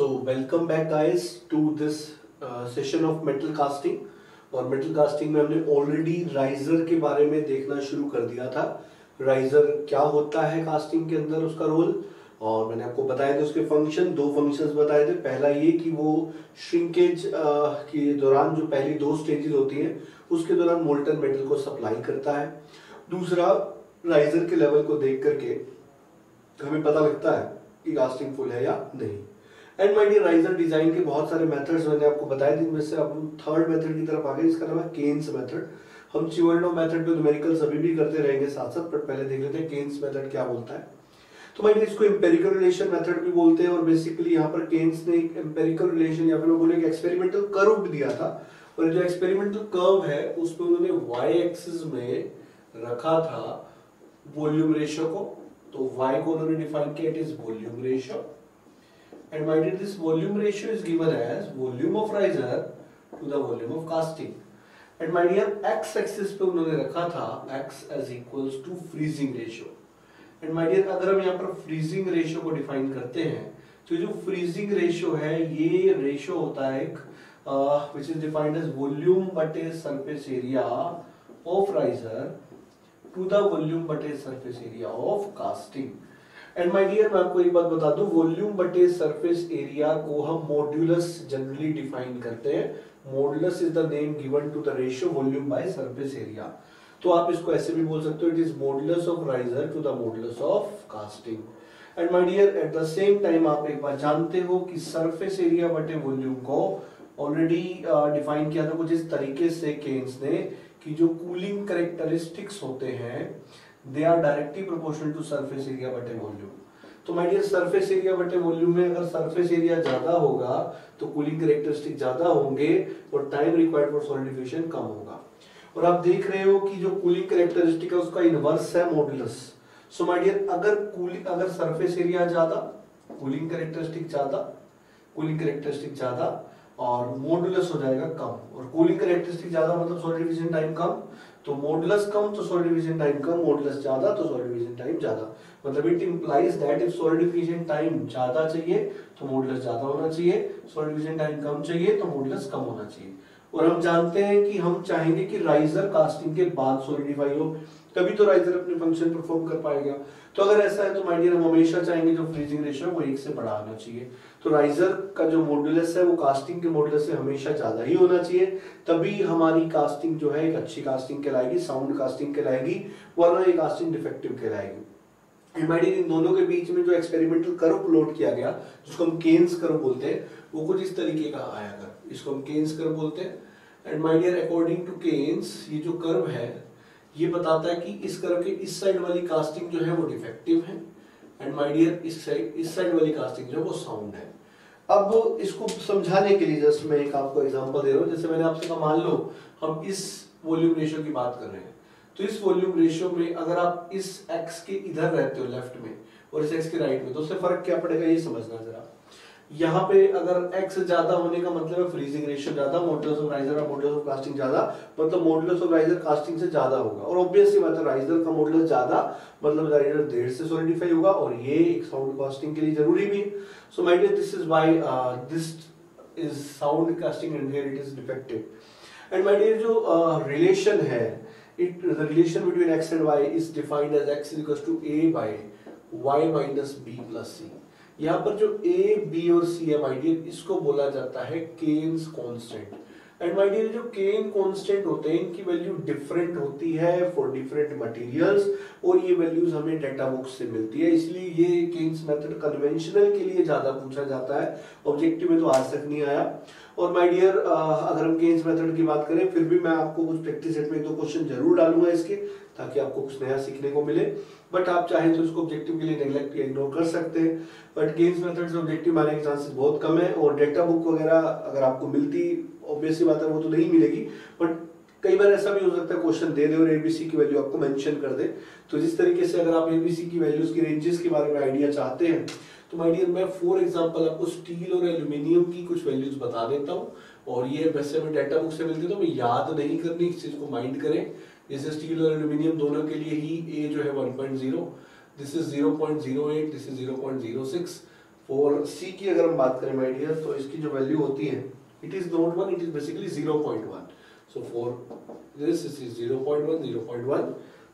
Welcome back guys to this session of metal casting. और metal casting में हमने already riser के बारे में देखना शुरू कर दिया था। राइजर क्या होता है कास्टिंग के अंदर, उसका रोल, और मैंने आपको बताया थे उसके फंक्शन। दो फंक्शंस बताए थे। पहला ये कि वो श्रिंकेज के दौरान जो पहली दो स्टेजेस होती हैं उसके दौरान मोल्टन मेटल को सप्लाई करता है। दूसरा, राइजर के लेवल को देख करके हमें पता लगता है कि कास्टिंग फुल है या नहीं। And my dear, riser design के बहुत सारे मेथड्स मैंने आपको बताए थे, जिनमें से अब हम थर्ड मेथड की तरफ आ गए, जिसका नाम है केन्स मेथड। हम चिवल्डो मेथड पे न्यूमेरिकल्स अभी भी करते रहेंगे साथ साथ, बट पहले देख लेते हैं केन्स मेथड क्या बोलता है। तो माय डियर, इसको एम्पेरिकल रिलेशन मेथड भी बोलते हैं, और बेसिकली यहाँ पर केन्स ने एक एम्पेरिकल रिलेशन या फिर बोले एक एक्सपेरिमेंटल कर्व भी दिया था। और जो एक्सपेरिमेंटल कर्व है उसमें उन्होंने वाई एक्सिस में रखा था वॉल्यूम रेशियो को। तो y को उन्होंने डिफाइन किया, it is volume ratio, and my dear this volume ratio is given as volume of riser to the volume of casting. And my dear x axis पे उन्होंने रखा था x as equals to freezing ratio. And my dear, अगर हम यहाँ पर freezing ratio को define करते हैं तो जो फ्रीजिंग रेशियो है ये रेशियो होता है एक which is defined as volume बटे surface area of riser to the volume बटे surface area of casting. And my dear, मैं आपको एक बात बता दूं, वॉल्यूम बटे सरफेस एरिया को हम मॉड्यूलस जनरली डिफाइन करते हैं। Modulus is the name given to the ratio volume by surface area. तो आप इसको ऐसे भी बोल सकते हो, it is modulus of riser to the modulus of casting. And my dear, at the same time आप एक बात जानते हो कि सरफेस एरिया बटे वॉल्यूम को ऑलरेडी डिफाइन किया था कुछ इस तरीके से केन्स ने कि जो कूलिंग कैरेक्टरिस्टिक्स होते हैं they are directly proportional to surface area बटे वॉल्यूम। तो माय डियर, सरफेस एरिया बटे वॉल्यूम में अगर सरफेस एरिया ज्यादा होगा तो कूलिंग कैरेक्टरिस्टिक ज्यादा होंगे और टाइम रिक्वायर्ड फॉर सॉलिडिफिकेशन कम होगा। और आप देख रहे हो कि जो कूलिंग कैरेक्टरिस्टिक है उसका इनवर्स है मॉड्यूलस। सो माय डियर, अगर सरफेस एरिया ज्यादा, कूलिंग कैरेक्टरिस्टिक ज्यादा और मॉड्यूलस हो जाएगा कम। और कूलिंग कैरेक्टरिस्टिक ज्यादा मतलब सॉलिडिफिकेशन टाइम कम, तो मॉड्यूलस कम तो सॉलिडिफिकेशन टाइम कम, मॉड्यूलस ज्यादा तो सॉलिडिफिकेशन टाइम ज्यादा। मतलब it implies that if solidification time ज्यादा चाहिए तो मॉड्यूलस ज्यादा होना चाहिए, सॉलिडिफिकेशन टाइम कम चाहिए तो मॉड्यूलस कम होना चाहिए। और हम जानते हैं कि हम चाहेंगे कि राइजर कास्टिंग के बाद सॉलिडिफाई हो, तभी तो राइजर अपने फंक्शन परफॉर्म कर पाएगा। तो अगर ऐसा है तो माय डियर, हम हमेशा चाहेंगे जो फ्रीजिंग रेशियो है वो 1 से बड़ा होना चाहिए। तो राइजर का जो मॉड्यूलस है वो कास्टिंग के मॉड्यूलस से हमेशा ज्यादा ही होना चाहिए, तभी हमारी कास्टिंग जो है एक अच्छी कास्टिंग कहलाएगी, साउंड कास्टिंग कहलाएगी, वरना ये कास्टिंग डिफेक्टिव कहलाएगी। माय डियर, इन दोनों के बीच में जो एक्सपेरिमेंटल कर्व प्लॉट किया गया जिसको हम केन्स कर्व बोलते हैं वो कुछ इस तरीके का आया कर, इसको हम केन्स कर्व बोलते हैं। And my dear, according to Caine's ये जो कर्व है ये बताता है कि इस कर्व के इस साइड वाली कास्टिंग जो है वो डिफेक्टिव है, एंड माय डियर इस साइड वाली कास्टिंग जो है वो साउंड है। अब इसको समझाने के लिए जस्ट मैं एक आपको एग्जांपल दे रहा हूँ। जैसे मैंने आपसे कहा, मान लो हम इस वॉल्यूम रेशियो की बात कर रहे हैं, तो इस वॉल्यूम रेशियो में अगर आप इस एक्स के इधर रहते हो लेफ्ट में और इस एक्स के राइट में, तो उससे फर्क क्या पड़ेगा ये समझना जरा। यहाँ पे अगर x ज्यादा होने का मतलब है फ्रीजिंग रेशियो ज्यादा, मॉड्यूलस ऑफ राइजर और मॉड्यूलस ऑफ कास्टिंग ज्यादा, मतलब मॉड्यूलस ऑफ राइजर कास्टिंग से ज्यादा होगा। और ऑब्वियस सी बात है, राइजर का मॉड्यूलस ज्यादा मतलब राइजर देर से सॉलिडिफाई होगा, और ये एक साउंड कास्टिंग के लिए जरूरी भी है। So my dear, this is why this is sound casting and here it is defective. And my dear, जो रिलेशन है, the relation between x and y is defined as x is equals to a by y minus b plus c। यहाँ पर जो a, b और c है my dear, इसको बोला जाता है Caine's constant. And my dear, जो केन कांस्टेंट होते हैं इनकी वैल्यू डिफरेंट होती है फॉर डिफरेंट मटेरियल्स, और ये वैल्यूज हमें डेटा बुक्स से मिलती है, इसलिए ये केन्स मेथड कन्वेंशनल के लिए ज्यादा पूछा जाता है, ऑब्जेक्टिव में तो आज तक नहीं आया। और माय डियर, अगर हम केन्स मेथड की बात करें फिर भी मैं आपको कुछ प्रैक्टिस सेट में 2 क्वेश्चन जरूर डालूंगा इसके, ताकि आपको कुछ नया सीखने को मिले। बट आप चाहें तो इसको ऑब्जेक्टिव के लिए नेग्लेक्ट या इग्नोर कर सकते हैं, बट केन्स मेथड से ऑब्जेक्टिव आने के चांसेस बहुत कम है। और डेटा बुक वगैरह अगर आपको मिलती, ऑब्वियसली बात है वो तो नहीं मिलेगी, बट कई बार ऐसा भी हो सकता है क्वेश्चन दे दे और एबीसी की वैल्यू आपको मेंशन कर दे। तो जिस तरीके से अगर आप एबीसी की वैल्यूज की रेंजेस के बारे में आइडिया चाहते हैं तो माय डियर, मैं फॉर एग्जांपल आपको स्टील और एल्यूमिनियम की कुछ वैल्यूज बता देता हूँ, और ये वैसे मैं डेटा बुक से मिलती है तो मैं याद नहीं करनी, इस चीज को माइंड करें। जैसे स्टील और एल्यूमिनियम दोनों के लिए ही ए जो है 1.0, this is 0.08, this is 0.06, for C की अगर हम बात करें माय डियर, तो इसकी जो वैल्यू होती है, it is not 1, it is basically 0.1. So for this is 0.1, 0.1,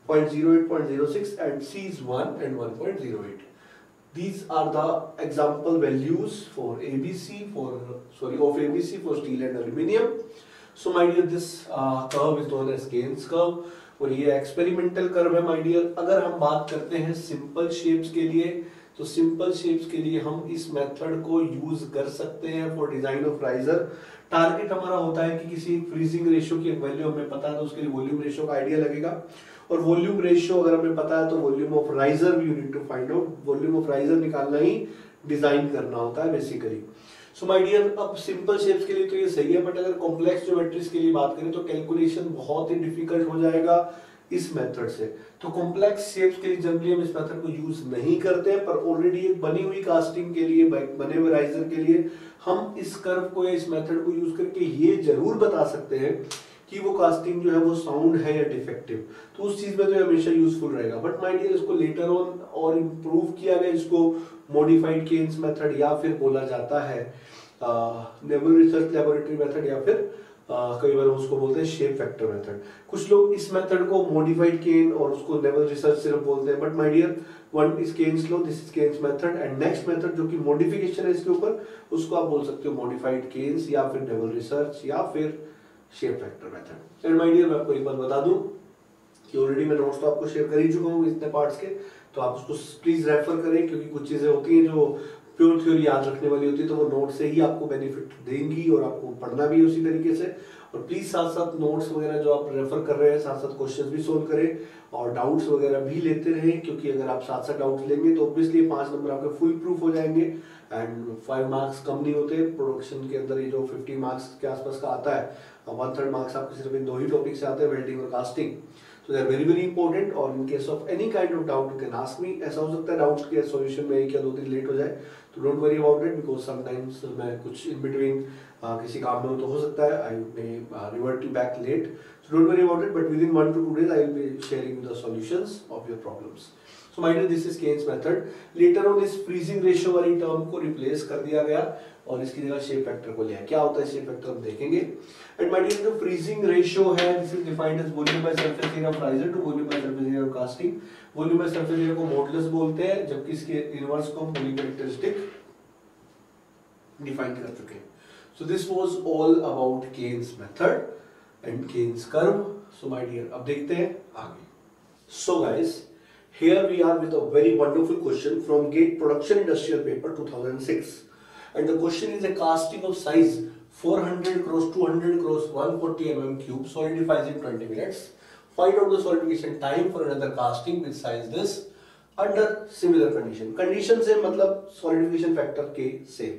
0.08, 0.06 and C is 1 and 1.08. These are the example values for ABC of ABC for steel and aluminium. So my dear, this curve is known as Gaines curve और ये experimental curve है my dear. अगर हम बात करते हैं simple shapes के लिए, तो सिंपल शेप्स के लिए हम इस मेथड को यूज कर सकते हैं for design of riser. Target हमारा होता है कि किसी फ्रीजिंग रेशियो की एक वैल्यू हमें पता है तो उसके लिए वॉल्यूम रेशियो का आइडिया लगेगा, और वॉल्यूम रेशियो अगर हमें पता है तो वॉल्यूम ऑफ राइजर भी you need to find out. Volume of riser निकालना ही डिजाइन करना होता है बेसिकली. सो माय डियर, अब सिंपल शेप्स के लिए तो ये सही है, बट अगर कॉम्प्लेक्स ज्योमेट्रीज के लिए बात करें तो कैलकुलेशन बहुत ही डिफिकल्ट हो जाएगा इस मेथड से. तो कॉम्प्लेक्स शेप्स के लिए जनरली हम इस मेथड को यूज नहीं करते हैं, पर ऑलरेडी एक बनी हुई कास्टिंग के लिए, बने हुए राइजर के लिए हम इस कर्व को या इस मेथड को यूज करके ये जरूर बता सकते हैं कि वो कास्टिंग जो है वो साउंड है या डिफेक्टिव. तो उस चीज में तो हमेशा यूजफुल रहेगा. बट माय डियर, इसको लेटर ऑन और इम्प्रूव किया गया, इसको मॉडिफाइड केन्स मेथड या फिर बोला जाता है नेवल रिसर्च लेबोरेटरी मेथड, या फिर कई बार उसको बोलते हैं शेप फैक्टर मेथड. कुछ लोग इस मेथड को मॉडिफाइड केन और उसको नेवल रिसर्च सिर्फ बोलते हैं. But my dear, one is Caine's law, this is Caine's method, and next method जो कि मॉडिफिकेशन है इसके ऊपर, उसको आप बोल सकते हो मॉडिफाइड केन्स या फिर नेवल रिसर्च या फिर shape factor method. And my dear, मैं आपको एक बात बता दूं कि ऑलरेडी मैं नोट्स तो आपको शेयर कर ही चुका हूं इतने पार्ट्स के, तो आप उसको प्लीज रेफर करें, क्योंकि कुछ चीजें होती हैं जो प्योर थ्योरी याद रखने वाली होती है, तो वो नोट से ही आपको बेनिफिट देंगी और आपको पढ़ना भी उसी तरीके से. और प्लीज साथ साथ नोट्स वगैरह जो आप रेफर कर रहे हैं साथ साथ क्वेश्चंस भी सोल्व करें और डाउट्स वगैरह भी लेते रहें, क्योंकि अगर आप साथ साथ डाउट्स लेंगे तो ऑब्वियसली 5 नंबर आपके फुल प्रूफ हो जाएंगे एंड 5 मार्क्स कम नहीं होते. प्रोडक्शन के अंदर ये जो 50 मार्क्स के आसपास का आता है, 1/3 मार्क्स आपके सिर्फ इन 2 ही टॉपिक से आते हैं, वेल्डिंग और casting. So they are very very important. और in case of any kind of doubt you can ask me. ऐसा हो सकता है डाउट्स के सॉल्यूशन में 1 या 2 दिन लेट हो जाए, तो don't worry about it, because sometimes मैं कुछ इन बिटवीन किसी काम में हो तो हो सकता है I may revert you back late. So don't worry about it, but within 1 to 2 days I will be sharing the solutions of your problems. So my dear, this is Keynes method. Later on इस freezing ratio वाली term को replace कर दिया गया और इसकी जगह shape factor को लिया. क्या होता है शेप फैक्टर हम देखेंगे. एंड माय डियर, जो फ्रीजिंग रेशियो है, this is defined as volume by surface area of riser to volume by surface area of casting. Volume by surface area को मॉडुलस बोलते हैं, जबकि इसके इनवर्स को हम वॉल्यूम कैरेक्टरिस्टिक डिफाइन कर चुके हैं. So this was all about Caine's method and Caine's curve. So my dear, अब देखते हैं आगे. So guys, here we are with a very wonderful question from GATE Production Industrial Paper 2006, and the question is a casting of size 400 cross 200 cross 140 mm cube solidifies in 20 minutes. Find out the solidification time for another casting with size this under similar condition. Condition से मतलब solidification factor के same.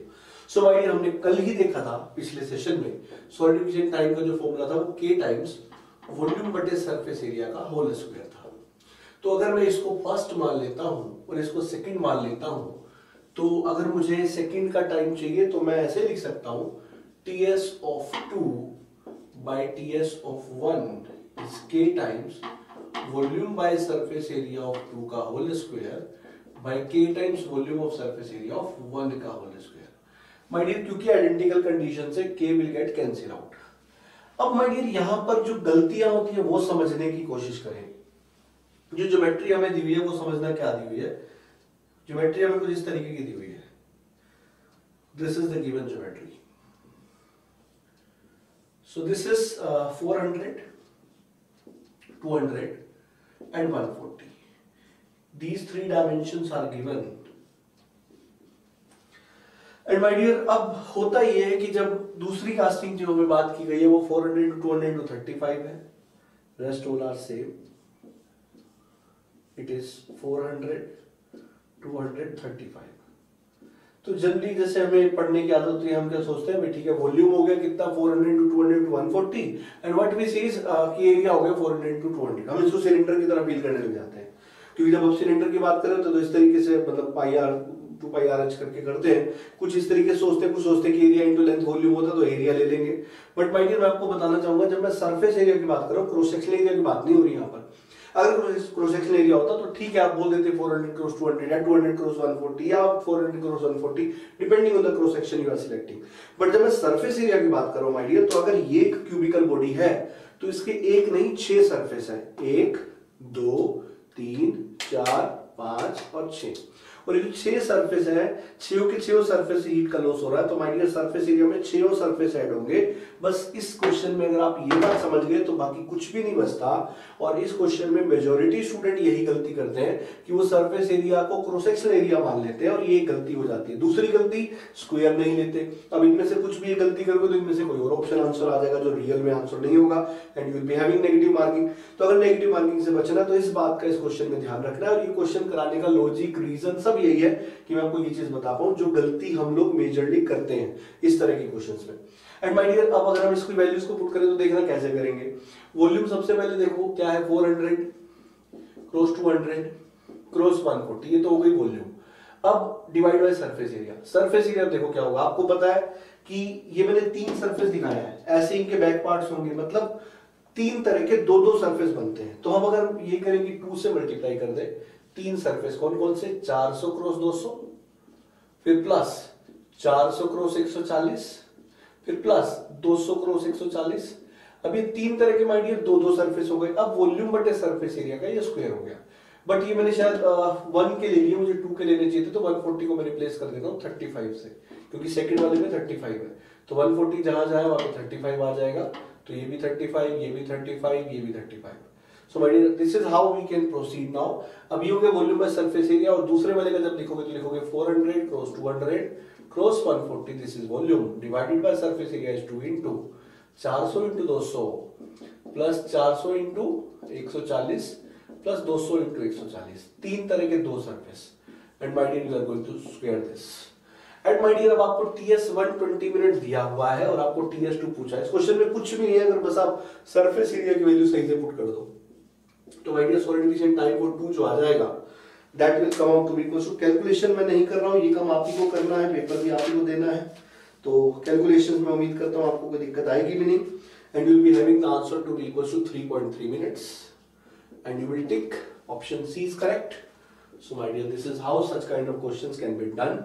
So भाई हमने कल ही देखा था पिछले session में solidification time का जो फॉर्मूला था वो K टाइम्स वॉल्यूम बटे सरफेस एरिया का होल स्क्वायर था. तो अगर मैं इसको फर्स्ट मान लेता हूं और इसको सेकंड मान लेता हूं, तो अगर मुझे सेकंड का टाइम चाहिए तो मैं ऐसे लिख सकता हूं Ts of 2 by Ts of 1 is K times volume by surface area of 2 का whole square by K times volume of surface area of 1 का होल स्क्वायर. माय डियर, क्योंकि आइडेंटिकल कंडीशन से K will get cancel out. अब my dear, यहां पर जो गलतियां होती है वो समझने की कोशिश करें. जो ज्योमेट्री हमें दी हुई है वो समझना क्या दी हुई है. ज्योमेट्री हमें कुछ इस तरीके की दी हुई है. This is the given geometry. So this is 400, 200 and 140. These 3 dimensions are given. And my dear, अब होता ये है कि जब दूसरी कास्टिंग जो हमें बात की गई है वो 400 to 200 to 35 है. Rest all are same. It is 400, 235. तो जनरली जैसे हमें पढ़ने की आदत होती है, हम क्या सोचते हैं, ठीक है वॉल्यूम हो गया कितना 400 to 200 to 140 and what we see is कि एरिया हो गया 400 to 200. हम इसको सिलेंडर की तरह फील करने लग जाते हैं, क्योंकि जब आप सिलेंडर की बात करें तो इस तरीके से मतलब पाई आर 2 पाई आर एच करके करते हैं. कुछ इस तरीके से सोचते हैं, कुछ सोचते हैं कि एरिया इंटू लेंथ वॉल्यूम होता है तो एरिया ले लेंगे. बट माय डियर, मैं आपको बताना चाहूंगा, जब मैं सरफेस एरिया की बात कर रहा हूँ, क्रॉस सेक्शनल एरिया की बात नहीं हो रही यहाँ पर. अगर क्रॉस सेक्शन एरिया होता तो ठीक है, आप बोल देते 400 क्रॉस 200 या 200 क्रॉस 140 या 400 cross 140, depending on the cross section you are selecting. But जब मैं सरफेस एरिया की बात कर रहा हूं माय डियर, तो अगर ये एक क्यूबिकल बॉडी है तो इसके एक नहीं 6 सरफेस है, 1 2 3 4 5 और 6, और ये जो 6 सरफेस है, 6 के 6 सरफेस से हीट का लॉस हो रहा है, तो माय डियर सरफेस एरिया में 6 सरफेस ऐड होंगे। बस इस क्वेश्चन में अगर आप ये बात समझ गए तो बाकी कुछ भी नहीं बचता। और इस क्वेश्चन में मेजॉरिटी स्टूडेंट यही गलती करते हैं कि वो सरफेस एरिया को क्रॉस सेक्शन एरिया मान लेते हैं, और ये गलती हो जाती है। दूसरी गलती, स्क्वायर नहीं लेते। अब इनमें से कुछ भी ये गलती करोगे तो इनमें से कोई और ऑप्शन आंसर आ जाएगा जो रियल में आंसर नहीं होगा, and you will be having negative marking. तो अगर नेगेटिव मार्किंग से बचना तो इस बात का इस क्वेश्चन में ध्यान रखना है। और ये क्वेश्चन कराने का लॉजिक रीजन सब यही है कि मैं आपको ये चीज बता पाऊं जो गलती हम लोग मेजरली करते हैं इस तरह के क्वेश्चंस में। एंड माय डियर, अब अगर हम इसकी वैल्यूज को पुट करें तो देखना कैसे करेंगे। वॉल्यूम सबसे पहले देखो क्या है, 400 क्रॉस 200 क्रॉस 140, ये तो हो गई वॉल्यूम। अब divide by surface area. Surface area देखो क्या होगा, आपको पता है कि ये मैंने 3 सरफेस दिखाया है, ऐसे इनके बैक पार्ट्स होंगे, मतलब 3 तरह के 2-2 सरफेस बनते हैं। तो हम अगर ये करेंगे 2 से मल्टीप्लाई कर दे, 3 सरफेस कौन कौन से, 400 क्रॉस 200, फिर प्लस 400 क्रॉस 140, फिर प्लस 200 क्रॉस 140। अब ये 3 तरह के माय डियर 2-2 सरफेस हो गए। अब वॉल्यूम बटे सरफेस एरिया का ये स्क्वायर हो गया। बट ये मैंने शायद 1 के ले लिए, मुझे 2 के लेने चाहिए थे, तो 140 को मैं रिप्लेस कर देता हूँ 35 से, क्योंकि सेकंड वाले में 35 है। तो 140 जहां जाए वहां पे 35 आ जाएगा। तो ये भी 35, ये भी 35, ये भी 35। So my dear, this is how we can proceed now. अब ये हो गया वॉल्यूम बाय सरफेस एरिया, और दूसरे वाले का जब लिखोगे तो लिखोगे 400 cross 200 cross 140, this is volume, divided by surface area is 2 into 400 into 200 plus 400 into 140 plus 200 into 140, 3 तरह के 2 surface. And my dear, you are going to square this. And my dear, अब आपको TS 120 मिनट दिया हुआ है और आपको TS 2 पूछा है। इस क्वेश्चन में कुछ भी नहीं है, अगर बस आप सरफेस एरिया की वैल्यू सही से पुट कर दो तो my dear solid division time for 2 जो आ जाएगा that will come out to be equal to, calculation मैं नहीं कर रहा हूं, ये काम आप ही को करना है, पेपर भी आप ही को देना है, तो कैलकुलेशंस में उम्मीद करता हूं आपको कोई दिक्कत आएगी भी नहीं। And you will be having the answer to be equal to 3.3 minutes and you will tick option C is correct. So my dear, this is how such kind of questions can be done.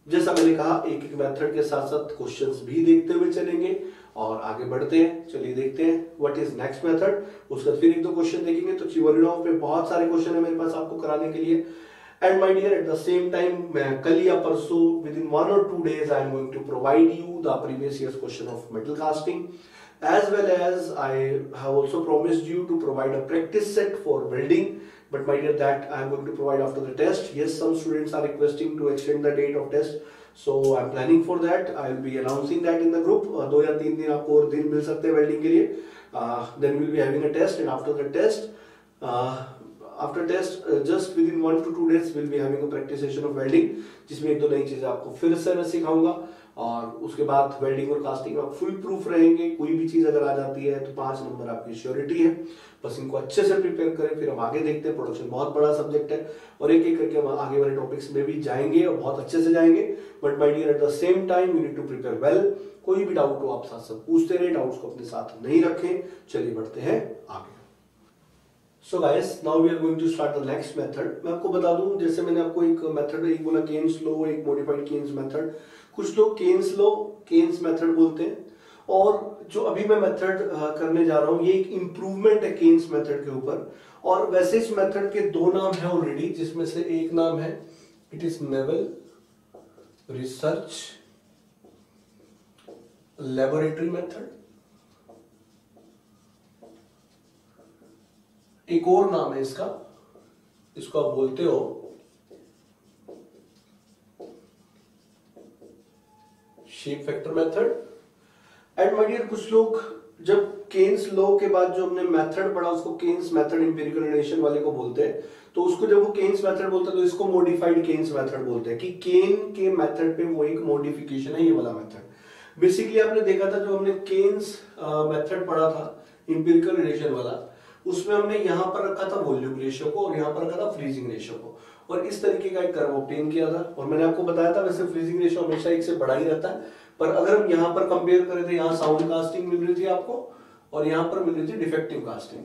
जैसा मैंने कहा, एक एक method के साथ साथ questions भी देखते हुए चलेंगे और आगे बढ़ते हैं। चलिए देखते हैं व्हाट इज नेक्स्ट मेथड। उसका फिर 1-2 क्वेश्चन देखेंगे। तो चिवरिनोव पे बहुत सारे क्वेश्चन है मेरे पास आपको कराने के लिए। And my dear, at the same time मैं कल या परसों within 1 or 2 days I am going to provide you the previous years question of metal casting, as well as I have also promised you to provide a practice set for welding. But my dear, that I am going to provide after the test. Yes, some students are requesting to extend the date of test, so I am planning for that. I will be announcing that in the group. 2 या 3 दिन आपको और दिन मिल सकते हैं welding के लिए. Then we will be having a test, and after the test, just within 1 to 2 days we will be having a practice session of welding, जिसमें 1-2 नई चीजें आपको फिर से मैं सिखाऊंगा। और उसके बाद वेल्डिंग और कास्टिंग में आप फुल प्रूफ रहेंगे। कोई भी चीज अगर आ जाती है तो 5 नंबर आपकी श्योरिटी है। बस इनको अच्छे से प्रिपेयर करें, फिर हम आगे देखते हैं। प्रोडक्शन बहुत बड़ा सब्जेक्ट है और एक एक करके हम आगे वाले टॉपिक्स में भी जाएंगे और बहुत अच्छे से जाएंगे। But my dear, at the same time you need to prepare well. कोई भी डाउट हो आप साथ साथ पूछते रहे, डाउट्स को अपने साथ नहीं रखें। चलिए बढ़ते हैं आगे। So guys, now we are going to start the next method. मैं आपको बता दूं, जैसे मैंने आपको एक मेथड, एक बोला केन्स लॉ, एक मॉडिफाइड केन्स मेथड। कुछ लोग केन्स लॉ, केन्स मेथड बोलते हैं, और जो अभी मैं मेथड करने जा रहा हूं ये एक इंप्रूवमेंट है केन्स मेथड के ऊपर। और वैसे इस मेथड के 2 नाम है ऑलरेडी, जिसमें से एक नाम है it is naval research laboratory method, एक और नाम है इसका, इसको आप बोलते हो shape factor method. And my dear, कुछ लोग जब केन्स लॉ के बाद जो हमने मेथड पढ़ा उसको केन्स मेथड एम्पिरिकल रिलेशन वाले को बोलते हैं। तो उसको जब वो केन्स मेथड बोलते हैं तो इसको मॉडिफाइड केन्स मेथड बोलते हैं कि केन के मेथड पे वो एक मॉडिफिकेशन है ये वाला मेथड। बेसिकली आपने देखा था जो हमने केन्स मेथड पढ़ा था एम्पिरिकल रिलेशन वाला, उसमें हमने यहां पर रखा था वॉल्यूम रेशियो को और यहां पर रखा था फ्रीजिंग रेशियो को, और इस तरीके का एक कर्व ऑब्टेन किया था। और मैंने आपको बताया था वैसे फ्रीजिंग रेशियो हमेशा 1 से बड़ा ही रहता है, पर अगर हम यहां पर कंपेयर करें तो यहां साउंड कास्टिंग मिल रही थी आपको और यहां पर मिल रही थी डिफेक्टिव कास्टिंग।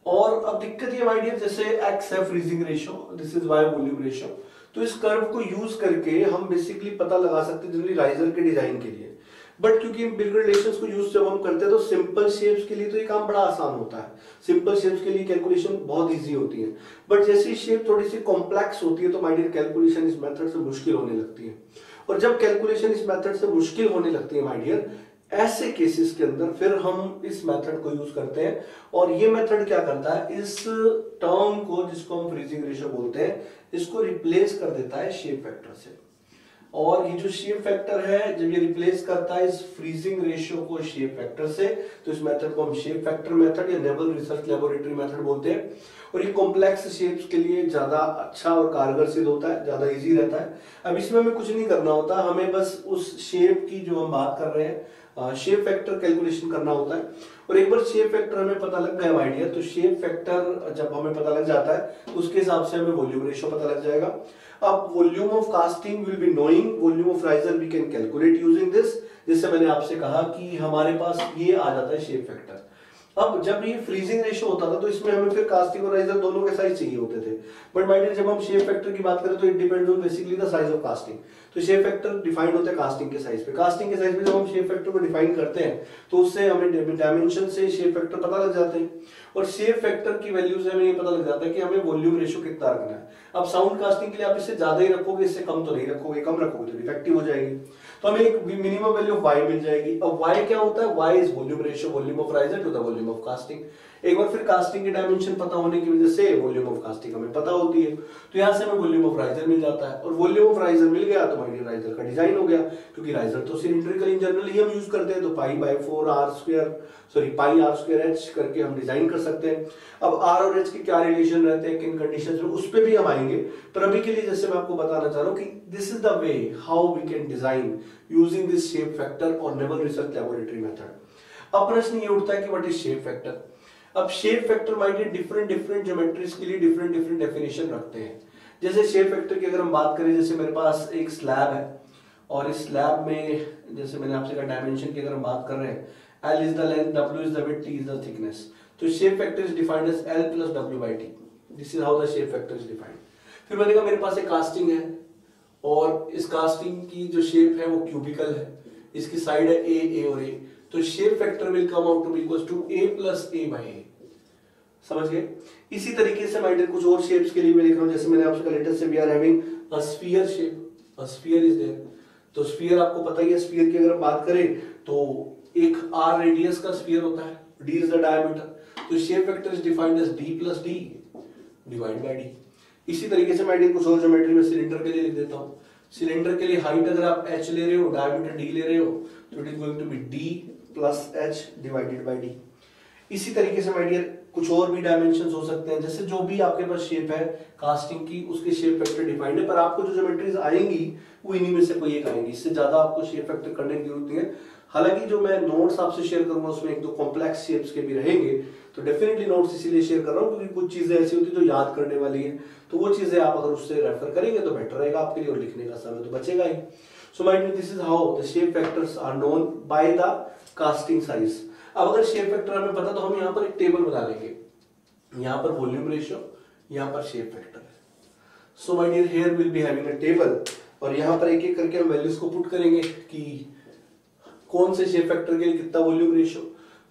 और अब दिक्कत ये माय डियर, जैसे एक्स है freezing ratio, this is y volume ratio, तो इस कर्व को यूज करके हम बेसिकली पता लगा सकते हैं जनरली राइजर के डिजाइन के लिए। बट क्योंकि बिग रिलेशंस को यूज जब हम करते हैं तो सिंपल शेप्स के लिए तो ये काम बड़ा आसान होता है, सिंपल शेप्स के लिए कैलकुलेशन बहुत इजी होती है। बट जैसी शेप थोड़ी सी कॉम्प्लेक्स होती है तो माय डियर कैलकुलेशन इस मेथड से मुश्किल होने लगती है। और जब कैलकुलेशन इस मेथड से मुश्किल होने लगती है माय डियर, ऐसे केसेस के अंदर फिर हम इस मेथड को यूज करते हैं। और ये मेथड क्या करता है, इस टर्म को जिसको हम फ्रीजिंग रेशियो बोलते हैं, इसको रिप्लेस कर देता है शेप फैक्टर से। और ये जो शेप फैक्टर है जब ये रिप्लेस करता है इस फ्रीजिंग रेशियो को शेप फैक्टर से, तो इस मेथड को हम शेप फैक्टर मेथड या नेवल रिसर्च लेबोरेटरी मेथड बोलते हैं। और ये कॉम्प्लेक्स शेप्स के लिए ज्यादा अच्छा और कारगर सिद्ध होता है, ज्यादा इजी रहता है। अब इसमें हमें कुछ नहीं करना होता, हमें बस उस शेप की जो हम बात कर रहे हैं शेप फैक्टर कैलकुलेशन करना होता है। और एक बार शेप फैक्टर हमें पता लग गया आइडिया, तो शेप फैक्टर जब हमें पता लग जाता है तो उसके हिसाब से हमें वॉल्यूम रेशियो पता लग जाएगा। अब volume of casting will be knowing, volume of riser we can calculate using this. जैसे मैंने आपसे कहा कि हमारे पास ये आ जाता है शेप फैक्टर। अब जब ये फ्रीजिंग रेशियो होता था तो इसमें हमें फिर कास्टिंग और राइजर दोनों के साइज चाहिए होते थे। बट माय डियर जब हम शेप फैक्टर की बात करें तो it depends on basically the size of casting. तो शेप फैक्टर डिफाइंड होता है कास्टिंग के साइज पे। कास्टिंग के साइज पे जब हम शेप फैक्टर को डिफाइन करते हैं तो उससे हमें डायमेंशन से शेप फैक्टर पता लग जाते हैं। और शेप फैक्टर की वैल्यू से हमें ये पता लग जाता है कि हमें वॉल्यूम रेशियो कितना रखना है। अब साउंड कास्टिंग के लिए आप इससे ज्यादा ही रखोगे, इससे कम तो नहीं रखोगे, कम रखोगे तो डिफेक्टिव हो जाएगी। तो हमें एक मिनिमम वैल्यू ऑफ y मिल जाएगी। अब y क्या होता है, y is volume ratio volume of riser to the volume of casting. एक बार फिर कास्टिंग के डायमेंशन पता होने की वजह से वॉल्यूम ऑफ कास्टिंग हमें पता होती है, तो यहां से हमें वॉल्यूम ऑफ राइजर मिल जाता है। और वॉल्यूम ऑफ राइजर मिल गया तो माय राइजर का डिजाइन हो गया, क्योंकि राइजर तो सिलिंड्रिकल इन जनरल ही हम यूज करते हैं, तो पाई आर स्क्वायर एच करके हम डिजाइन कर सकते हैं। अब आर और एच के क्या रिलेशन रहते हैं किन कंडीशंस में, उस पर भी हम आएंगे। पर अभी के लिए जैसे मैं आपको बताना चाह रहा हूं कि this is the way how we can design using this shape factor और नेवल रिसर्च लेबोरेटरी मेथड। अब प्रश्न ये उठता है कि व्हाट इज शेप फैक्टर। अब shape factor might different geometries के लिए डिफरेंट डेफिनेशन रखते हैं। जैसे शेप फैक्टर की अगर हम बात करें, जैसे मेरे पास एक स्लैब है और इस स्लैब में जैसे मैंने आपसे कहा डायमेंशन की अगर हम बात कर रहे हैं, L is the length, W is the width, T is the thickness. तो shape factor is defined as L plus W by T. This is how the shape factor is defined. फिर मैंने कहा मेरे पास एक कास्टिंग है और इस casting की जो शेप है वो क्यूबिकल है, इसकी साइड है A और A, तो shape factor will come out to be equals to A plus A by A। समझ गए? इसी तरीके से माइंड कुछ और शेप्स के लिए मैं लिख रहा हूं, जैसे मैंने आपसे कहा लेटेस्ट से we are having a sphere shape, a sphere is there. तो स्फीयर आपको पता ही है, स्फीयर की अगर बात करें तो एक r रेडियस का स्फीयर होता है, d इज द डायमीटर। तो shape vector is defined as d plus d divide by d। इसी तरीके से मैं कुछ और ज्योमेट्री में सिलेंडर के लिए लिख देता हूं। सिलेंडर के लिए हाइट अगर आप h ले रहे हो, डायमीटर d ले रहे हो, तो it is going to be d plus h divided by d। इसी तरीके से माय डियर कुछ और भी डायमेंशंस हो सकते हैं, जैसे जो भी आपके पास शेप है कास्टिंग की उसके शेप फैक्टर डिफाइंड है, पर आपको जो ज्योमेट्रीज आएंगी वो इन्हीं में से कोई एक आएंगी, इससे ज्यादा आपको शेप फैक्टर करने की जरूरत नहीं है। हालांकि जो मैं नोट्स आपसे शेयर करूंगा उसमें एक दो कॉम्प्लेक्स शेप्स के भी रहेंगे, तो डेफिनेटली नोट्स इसीलिए शेयर कर रहा हूं क्योंकि कुछ चीजें ऐसी होती है जो याद करने वाली है, तो वो चीजें आप अगर उससे रेफर करेंगे तो बेटर रहेगा आपके लिए और लिखने का समय तो बचेगा ही। So mind this is how the shape factors are known by the casting size. अब अगर शेप फैक्टर हमें पता तो हम यहाँ पर एक टेबल बना लेंगे, यहाँ पर वॉल्यूम रेशियो, यहाँ पर शेप फैक्टर है। So my dear here will be having a table और यहाँ पर एक एक करके हम वैल्यूज को पुट करेंगे कि कौन से शेप फैक्टर के लिए कितना वॉल्यूम रेशियो।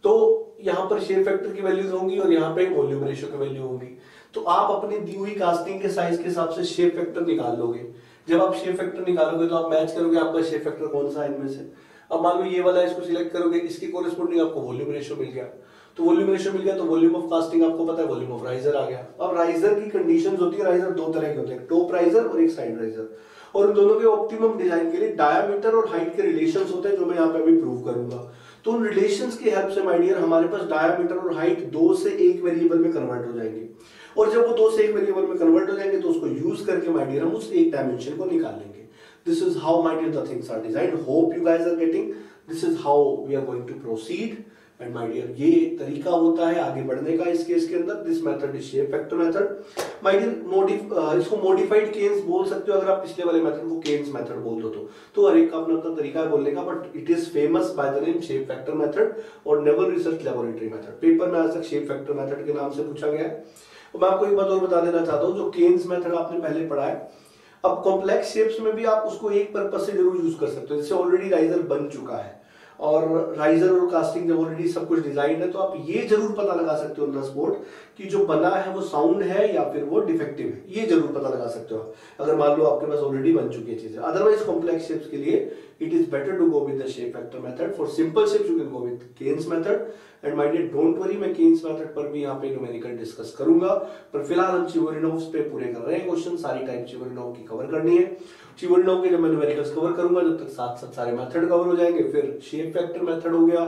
तो यहाँ पर शेप फैक्टर की वैल्यूज होंगी और यहाँ पे वॉल्यूम रेशियो की वैल्यू होगी। तो आप अपनी दी हुई कास्टिंग के साइज के हिसाब से शेप फैक्टर निकाल लोगे। जब आप शेप फैक्टर निकालोगे तो आप मैच करोगे आपका शेप फैक्टर कौन सा है इनमें से। अब मान लो ये वाला है, इसको सिलेक्ट करोगे, इसकी कोरिस्पोंडिंग आपको वॉल्यूम रेशियो मिल गया। तो वॉल्यूम रेशियो मिल गया तो वॉल्यूम ऑफ कास्टिंग आपको पता है, वॉल्यूम ऑफ राइजर आ गया। अब राइजर की कंडीशंस होती है, राइजर दो तरह के होते हैं, टॉप राइजर और एक साइड राइजर, और उन दोनों के ऑप्टिमम डिजाइन के लिए डायमीटर और हाइट के रिलेशंस होते हैं जो मैं यहाँ पे अभी प्रूव करूंगा। तो उन रिलेशंस की हेल्प से माय डियर हमारे पास डायमीटर और हाइट 2 से 1 वेरिएबल में कन्वर्ट हो जाएंगे, और जब वो 2 से 1 वेरिएबल में कन्वर्ट हो जाएंगे तो उसको यूज करके माय डियर हम उस एक डायमेंशन को निकाल लेंगे। This is how my dear the things are designed. Hope you guys are getting. This is how we are going to proceed and my dear ये तरीका होता है आगे बढ़ने का इस केस के अंदर। This method is shape factor method. My dear इसको मॉडिफाइड केन्स बोल सकते हो अगर आप पिछले वाले मेथड को केन्स मेथड बोल दो तो हर एक का अपना अपना तरीका है बोलने का, but it is famous by the name shape factor method और naval research laboratory method. Paper में आज तक शेप फैक्टर मेथड के नाम से पूछा गया है। और मैं आपको एक बात और बता देना चाहता हूँ, जो केन्स मेथड आपने पहले पढ़ा है, अब कॉम्प्लेक्स शेप्स में भी आप उसको एक पर्पस से जरूर यूज कर सकते हो। जैसे ऑलरेडी राइजर बन चुका है और राइजर और कास्टिंग जब ऑलरेडी सब कुछ डिजाइन है, तो आप ये जरूर पता लगा सकते हो ऑन द स्पॉट कि जो बना है वो साउंड है या फिर वो डिफेक्टिव है, ये जरूर पता लगा सकते हो अगर मान लो आपके पास ऑलरेडी बन चुकी है चीजें। अदरवाइज कॉम्प्लेक्स शेप्स के लिए it is better to go with the shape factor method. For simple shapes you can go with Caine's method. And my dear don't worry, मैं केन्स मेथड पर भी यहाँ पे न्यूमेरिकल चिवोरिनोव्स करूंगा, पर फिलहाल हम चिवोरिनोव्स पे पूरे कर रहे हैं क्वेश्चन। सारी टाइप चिवोरिनोव की कवर करनी है। चिवोरिनोव के जब मैं न्यूमेरिकल्स कवर करूंगा जब तक साथ साथ सारे मेथड कवर हो जाएंगे। फिर शेप फैक्टर मेथड हो गया,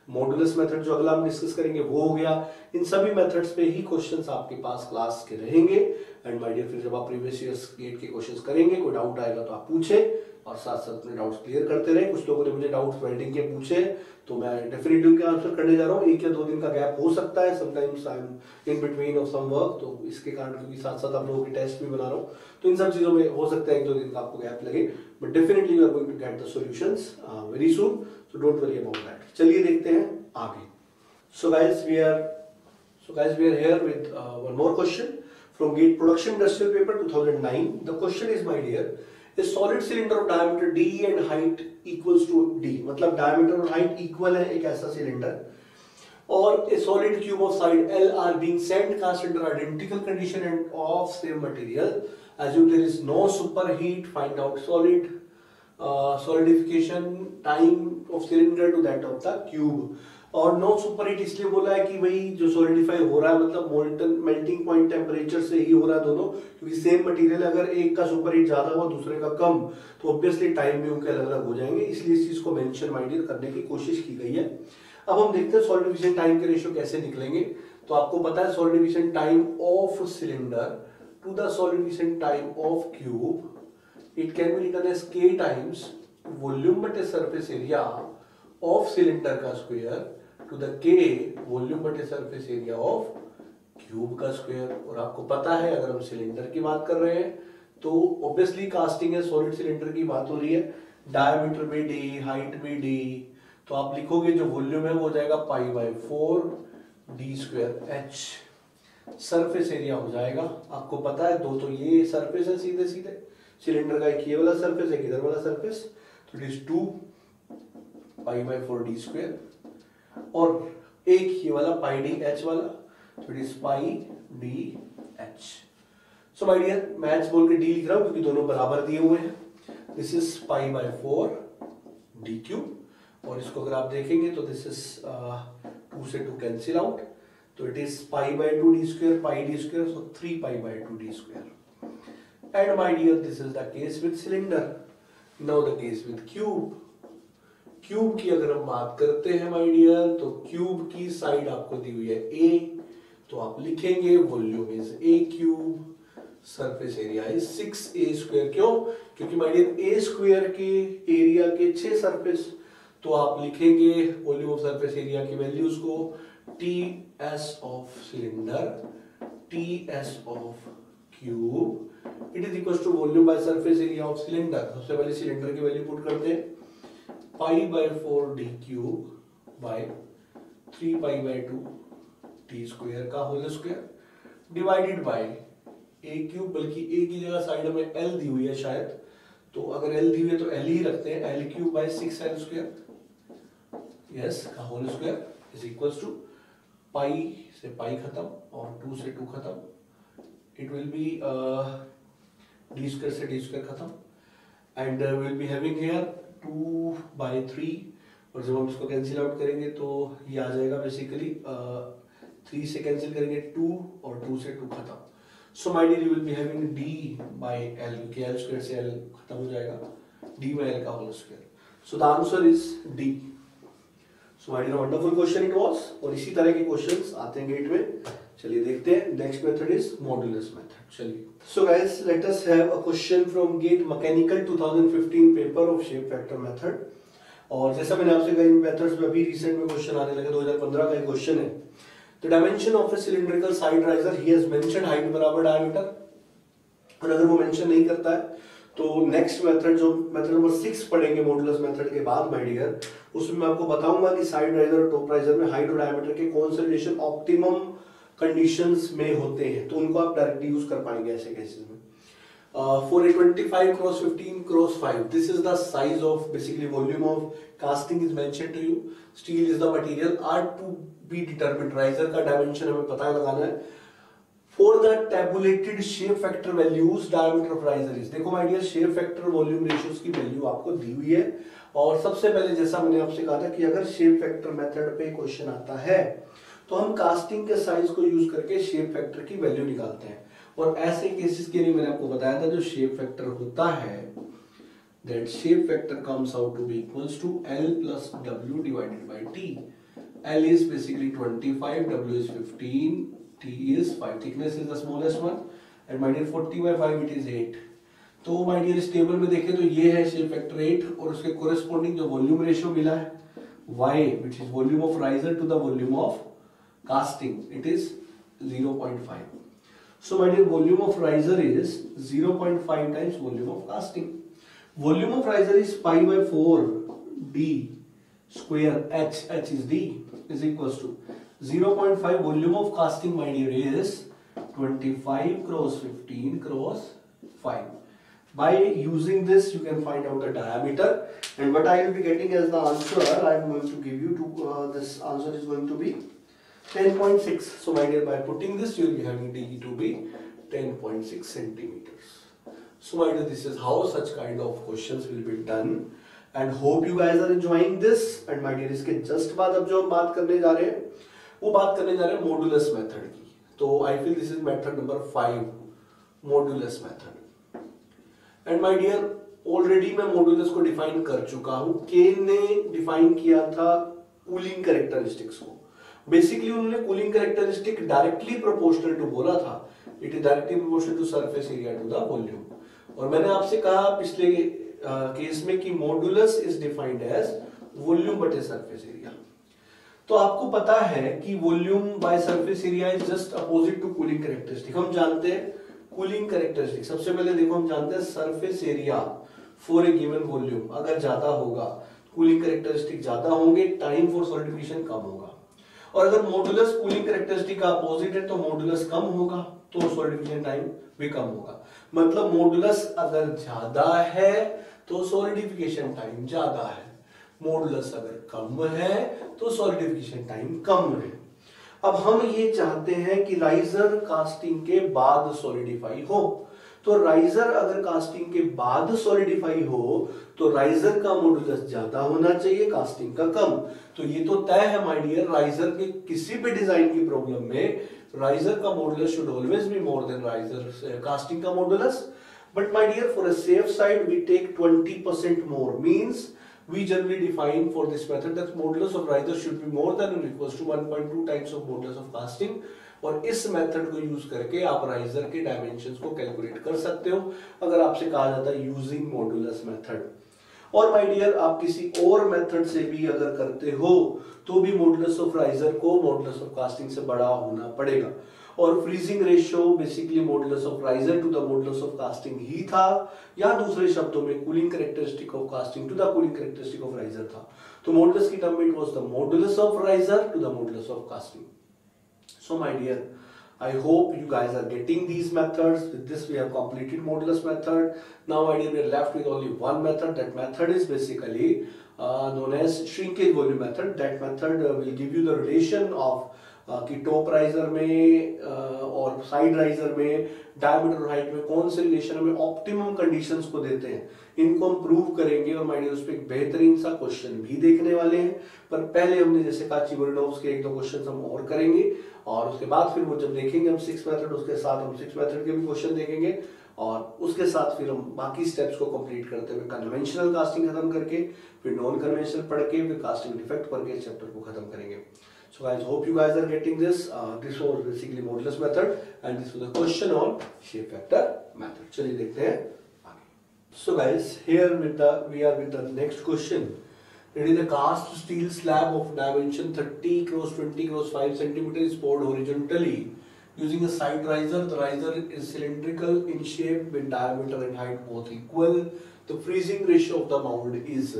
मॉडुलस मेथड जो अगला हम डिस्कस करेंगे वो हो गया। इन सभी मेथड्स पे ही क्वेश्चंस आपके पास क्लास के रहेंगे। एंड माय डियर फिर जब आप प्रीवियस ईयर्स गेट के क्वेश्चंस करेंगे, कोई डाउट आएगा तो आप पूछें और साथ साथ अपने डाउट्स क्लियर करते रहे। कुछ लोगों ने मुझे डाउट्स वेल्डिंग के पूछे तो मैं डेफिनेटली उनके आंसर करने जा रहा हूँ। 1 या 2 दिन का गैप हो सकता है, sometimes I am in between of some work, तो इसके कारण क्योंकि साथ साथ आप लोगों की टेस्ट भी बना रहा हूँ तो इन सब चीजों में हो सकता है 1-2 दिन का आपको गैप लगे, but definitely you are going to get the solutions very soon, so don't worry about that. चलिए देखते हैं आगे। So guys, we are here with one more question from GATE Production Industrial Paper 2009. The question is, my dear, a solid cylinder of diameter D and height equals to D. मतलब diameter और height equal है एक ऐसा cylinder, और a solid cube of side L are being sand cast under identical condition and of same material. Assume there is no superheat. Find out solidification time of cylinder to that of the cube. और no superheat इसलिए बोला है कि भाई जो solidify हो रहा है मतलब मोल्टन मेल्टिंग पॉइंट टेम्परेचर से ही हो रहा है दोनों, क्योंकि सेम मटेरियल अगर एक का सुपरहीट ज्यादा हो दूसरे का कम तो ऑब्वियसली टाइम भी उनके अलग अलग हो जाएंगे, इसलिए इस चीज को मेंशन माय डियर करने की कोशिश की गई है। अब हम देखते हैं सॉलिडिफिकेशन टाइम के रेशियो कैसे निकलेंगे। तो आपको पता है solidification time of cylinder to the solidification time of cube, it can be written as k times volume बटे सरफेस एरिया ऑफ सिलेंडर का square to the k volume बटे सरफेस एरिया ऑफ क्यूब का square. और आपको पता है अगर हम सिलेंडर की बात कर रहे हैं तो ऑब्वियसली कास्टिंग है, सॉलिड सिलेंडर की बात हो रही है, डायमीटर भी d, हाइट भी d, तो आप लिखोगे जो वॉल्यूम है वो हो जाएगा π/4 d square h। Surface area हो जाएगा, आपको पता है दो तो ये सरफेस है सीधे सीधे सिलेंडर का, एक ये वाला सरफेस एक इधर वाला सरफेस, तो इट इज 2 π/4 d स्क्वायर, और एक ये वाला πdh वाला, तो it is πdh। So my dear मैं h बोल के d लिख रहा हूं क्योंकि दोनों बराबर दिए हुए हैं। दिस इज π/4 d क्यूब, और इसको अगर आप देखेंगे तो दिस इज 2 से 2 कैंसिल आउट, तो it is π/2 d square πd square, so 3π/2 d square. And my dear this is the case with cylinder. Now the case with cube. Cube की अगर हम बात करते हैं माय डियर, तो क्यूब की साइड आपको दी हुई है a, तो आप लिखेंगे volume is a cube, surface area is 6a square. क्यों? क्योंकि माय डियर a स्क्वायर के एरिया के 6 सरफेस, तो आप लिखेंगे वॉल्यूम ऑफ सरफेस एरिया की वैल्यूज को ts of cylinder, ts of cube, it is equal to volume by surface area of cylinder. सबसे पहले सिलेंडर की वैल्यू पुट करते हैं, π/4 d cube by 3π/2 d square का whole square divided by a cube, बल्कि a की जगह side में l दी हुई है शायद, तो अगर l दी हुई है तो l ही रखते हैं, l cube by 6l square, yes का whole square is equals to pi से पाई खत्म और 2 से 2 खत्म, it will be d square से d स्क्वायर खत्म, and will be having here 2/3, और जब हम इसको कैंसिल आउट करेंगे तो ये आ जाएगा बेसिकली 3 से कैंसिल करेंगे 2 और 2 से 2 खत्म। So my dear you will be having d/l, क्योंकि l स्क्वायर से l खत्म हो जाएगा, d/l का whole square. So the answer is d। So my dear wonderful question it was, और इसी तरह के क्वेश्चंस आते हैं गेट में। चलिए देखते हैं। Next method is modulus method. चलिए so guys let us have a question from GATE mechanical 2015 paper of shape factor method. और जैसा मैंने आपसे कहा इन मेथड्स में अभी रिसेंट में क्वेश्चन आने लगे, 2015 का एक क्वेश्चन है। The dimension of A cylindrical side riser, he has mentioned height बराबर डायमीटर, और अगर वो मेंशन नहीं करता है तो नेक्स्ट मेथड जो मेथड नंबर 6 पढ़ेंगे मॉडुलस मेथड के बाद माय डियर, उसमें मैं आपको बताऊंगा कि साइड राइजर और टॉप राइजर में हाइट और डायमीटर के कौन से रिलेशन ऑप्टिमम कंडीशंस में होते हैं, तो उनको आप डायरेक्टली यूज कर पाएंगे ऐसे केसेस में। For a 25 cross 15 cross 5, this is the size of basically volume of casting is mentioned to you. Steel is the material, are to be determined. Riser का dimension हमें पता लगाना है। For the tabulated shape factor values, diameter of riser is, देखो my dear, shape factor volume ratios की value आपको दी हुई है। और सबसे पहले जैसा मैंने आपसे कहा था कि अगर शेप फैक्टर मेथड पे क्वेश्चन आता है तो हम कास्टिंग के साइज को यूज करके शेप फैक्टर की वैल्यू निकालते हैं। और ऐसे केसेस के लिए मैंने आपको बताया था जो शेप फैक्टर होता है, that shape factor comes out to be equals to L plus W divided by T. L is basically 25, W is 15, T is 5. Thickness is the smallest one, and my dear 40 by 5 it is 8. तो my dear इस table में देखें तो ये है shape factor 8 और उसके corresponding जो वॉल्यूम रेशियो मिला है Y, which is volume of riser to the volume of casting, it is 0.5. So my dear, volume of riser is 0.5 times volume of casting. Volume of riser is pi by 4 d square h, h is d, is equals to 0.5 volume of casting, my dear, is 25 cross 15 cross 5. By using this you can find out the diameter, and what I will be getting as the answer, I am going to give you to this answer is going to be 10.6. So my dear, by putting this you will be having d to be 10.6 centimeters. So my dear, this is how such kind of questions will be done, and hope you guys are enjoying this. And my dear, इसके just बाद अब जो हम बात करने जा रहे हैं वो बात करने जा रहे हैं मॉडुलस मेथड की। तो I feel this is method number 5, modulus method. And my dear, already मैं मॉडुलस को डिफाइन कर चुका हूं। केन ने डिफाइन किया था कूलिंग कैरेक्टरिस्टिक्स को। बेसिकली उन्होंने cooling characteristic directly proportional to बोला था, it is directly proportional to surface area to the volume. और मैंने आपसे कहा पिछले केस में कि modulus is defined as volume बटे सरफेस एरिया। तो आपको पता है कि volume by surface area is just opposite to cooling characteristic. हम जानते हैं कूलिंग कैरेक्टरिस्टिक, सबसे पहले देखो हम जानते हैं surface area for a given volume अगर ज्यादा होगा, कूलिंग कैरेक्टरिस्टिक ज्यादा होंगे, टाइम फॉर सॉलिडिफिकेशन कम होगा। और अगर मॉडुलस कूलिंग कैरेक्टरिस्टिक का अपोजिट है तो मॉडुलस कम होगा तो सॉलिडिफिकेशन टाइम भी कम होगा। मतलब मॉडुलस अगर ज्यादा है तो सॉलिडिफिकेशन टाइम ज्यादा है, मॉडुलस अगर कम है तो सॉलिडिफिकेशन टाइम कम है। अब हम ये चाहते हैं कि राइजर कास्टिंग के बाद सॉलिडिफाई हो, तो राइजर अगर कास्टिंग के बाद सॉलिडिफाई हो तो राइजर का मॉडुलस ज्यादा होना चाहिए, कास्टिंग का कम। तो ये तो तय है माय डियर, राइजर के किसी भी डिजाइन की प्रॉब्लम में राइजर का modulus should always be more than riser casting का modulus. But my dear, for a safe side we take 20% more, means we generally define for this method that modulus of riser should be more than or equals to 1.2 times of modulus of casting। और इस method को use करके आप riser के dimensions को calculate कर सकते हो अगर आपसे कहा जाता है यूजिंग मॉडुलस मेथड। और माय डियर, आप किसी और मेथड से भी अगर करते हो तो भी मॉडुलस ऑफ राइजर को मॉडुलस ऑफ कास्टिंग से बड़ा होना पड़ेगा। और freezing ratio basically modulus of riser to the modulus of casting ही था, या दूसरे शब्दों में cooling characteristic of casting to the cooling characteristic of riser था। तो मॉडुलस की टर्म में it was the modulus of riser to the modulus of casting. So my dear, I hope you guys are getting these methods. With this we have completed modulus method. Now my dear, we are left with only one method. That method is basically known as shrinkage volume method. That method will give you the relation of कि top riser में और side riser में diameter और height में कौन से relation हमें optimum conditions को देते हैं, इनको हम प्रूव करेंगे। और माय डियर, उस पर एक बेहतरीन सा क्वेश्चन भी देखने वाले हैं। पर पहले हमने जैसे कहा चिवरनोव्स के 1-2 क्वेश्चन हम और करेंगे, और उसके बाद फिर वो जब देखेंगे हम 6 मेथड, उसके साथ हम 6 मेथड के भी क्वेश्चन देखेंगे, और उसके साथ फिर हम बाकी स्टेप्स को कंप्लीट करते हुए कन्वेंशनल कास्टिंग खत्म करके फिर नॉन कन्वेंशनल पढ़ के फिर कास्टिंग डिफेक्ट पढ़ के चैप्टर को खत्म करेंगे। So guys, hope you guys are getting this. This was basically modulus method, and this was a question on shape factor method. चलिए देखते हैं आगे। So guys, here we are with the next question. It is a cast steel slab of dimension 30 cross 20 cross 5 centimeter is poured horizontally using a side riser. The riser is cylindrical in shape with diameter and height both equal. The freezing ratio of the mold is,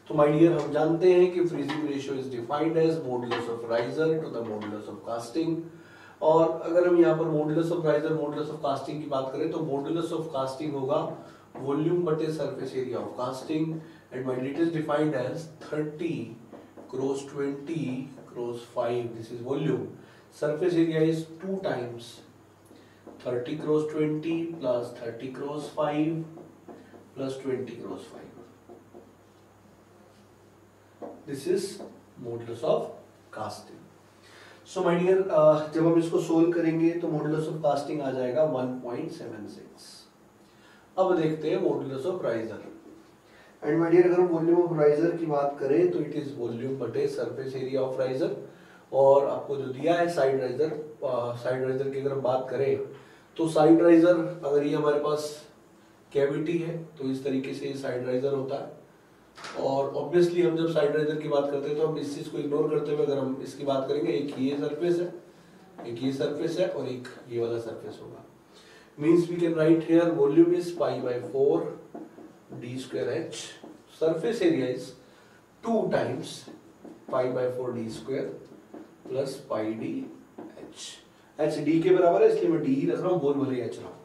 तो my dear हम जानते हैं कि freezing ratio is defined as modulus of riser to the modulus of casting. और अगर हम यहाँ पर modulus of riser modulus of casting की बात करें तो modulus of casting होगा volume बटे surface area of casting. And my it is defined as 30 cross 20 cross 5. This is volume. Surface area is 2 times 30 cross 20 plus 30 cross 5 plus 20 cross 5. This is modulus of casting. So my dear, जब हम इसको solve करेंगे तो modulus of casting आ जाएगा 1.76. अब देखते हैं modulus of riser. And my dear अगर हम वॉल्यूम ऑफ राइजर की बात करें तो इट इज वॉल्यूम बटे सरफेस एरिया ऑफ राइजर. और आपको जो दिया है साइड राइजर की अगर हम बात करें तो साइड राइजर अगर ये हमारे पास कैविटी है तो इस तरीके से साइड राइजर होता है. और ऑब्वियसली हम जब साइड राइजर की बात करते हैं तो हम इस चीज को इग्नोर करते हुए अगर हम इसकी बात करेंगे, एक ये सरफेस है, एक ये सरफेस है और एक ये वाला सरफेस होगा. Means we can write here volume is pi by 4 d square h. Surface area is 2 times pi by 4 d square plus pi d h. h d के बराबर है इसलिए मैं d ही रख रहा हूँ, बोल भले h रहा हूँ.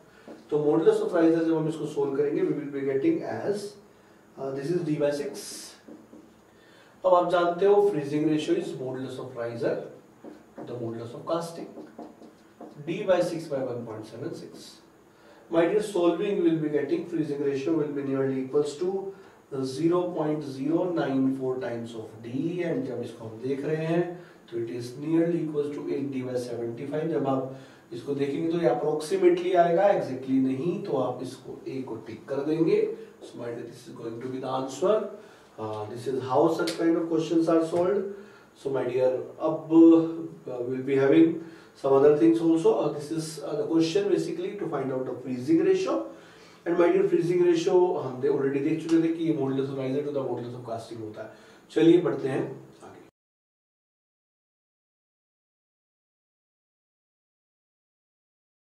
तो मॉडुलस ऑफ राइजर जब हम इसको सोल्व करेंगे we will be getting as this is d by 6. अब आप जानते हो freezing ratio is modulus of riser to the modulus of casting. d by 6 by 1.76. My dear, solving will be getting freezing ratio will be nearly equals to 0.094 times of d. and जब इसको हम देख रहे हैं तो it is nearly equals to 8d by 75. जब आप इसको देखेंगे तो ये approximately आएगा, exactly नहीं, तो आप इसको a को टिक कर देंगे. So my dear, this is going to be the answer. This is how such kind of questions are solved. So my dear, अब we'll be having some other things also. This is the question basically to find out the freezing ratio. And my dear, freezing ratio हमने already देख चुके थे कि ये modulus of riser to the modulus of casting होता है. चलिए बढ़ते हैं